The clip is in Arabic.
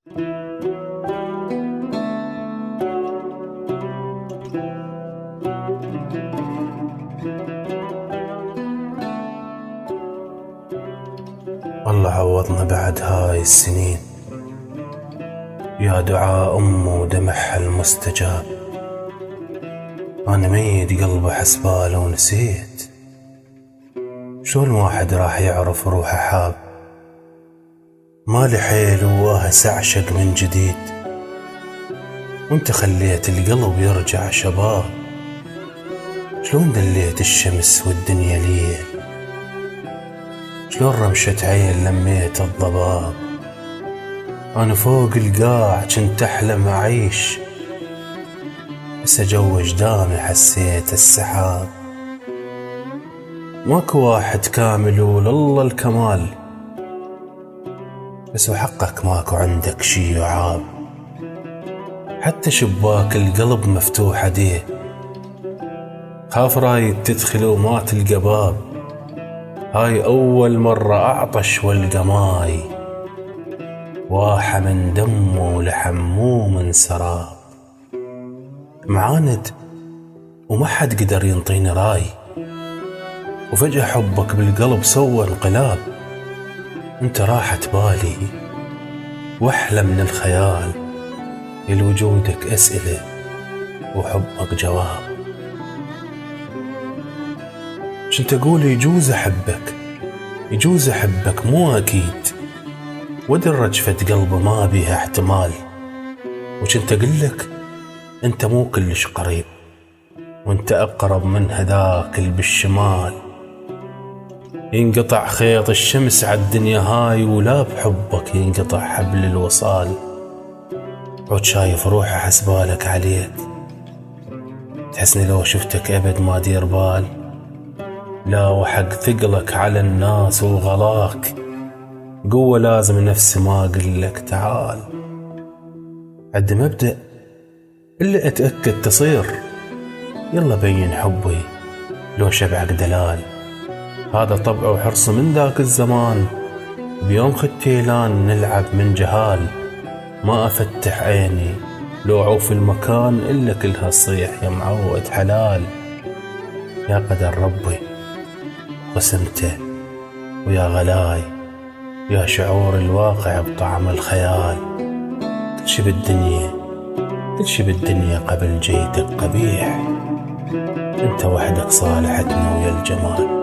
الله عوضنا بعد هاي السنين يا دعاء ودمعها المستجاب. أنا ميت قلبه حسباله ونسيت شلون واحد راح يعرف روحه حاب. مالي حيل وأهس أعشق من جديد وانت خليت القلب يرجع شباب. شلون دليت الشمس والدنيا ليل، شلون رمشة عين لميت الضباب. أنا فوق القاع كنت أحلم أعيش، بس جو وجداني حسيت السحاب. ماكو واحد كامل ولله الكمال، بس وحقك ماكو عندك شي يعاب. حتى شباك القلب مفتوح عديه، خاف رايد تدخل وما تلقى باب. هاي أول مرة أعطش والقى ماي، واحة من دمه ولحم مو من سراب. معاند وما حد قدر ينطيني راي، وفجأة حبك بالقلب سوى انقلاب. انت راحت بالي واحلى من الخيال، لوجودك أسئلة وحبك جواب. كنت أقول يجوز أحبك يجوز أحبك مو أكيد، ودرج فت قلبه ما بيها احتمال. وكنت أقولك أنت مو كلش قريب، وأنت أقرب من هذاك اللي بالشمال. ينقطع خيط الشمس عالدنيا هاي، ولا بحبك ينقطع حبل الوصال. عود شايف روحي حسبالك عليك، تحسني لو شفتك أبد ما دير بال. لا وحق ثقلك على الناس وغلاك، قوة لازم نفسي ما أقلك تعال. عد مبدأ اللي أتأكد تصير، يلا بين حبي لو شبعك دلال. هذا طبع وحرص من ذاك الزمان، بيوم ختيلان نلعب من جهال. ما أفتح عيني لو عوف المكان إلا كلها تصيح يا معود حلال. يا قدر ربي قسمته ويا غلاي، يا شعور الواقع بطعم الخيال. كل شي بالدنيا قبل جيتك قبيح، انت وحدك صالحتنا ويا الجمال.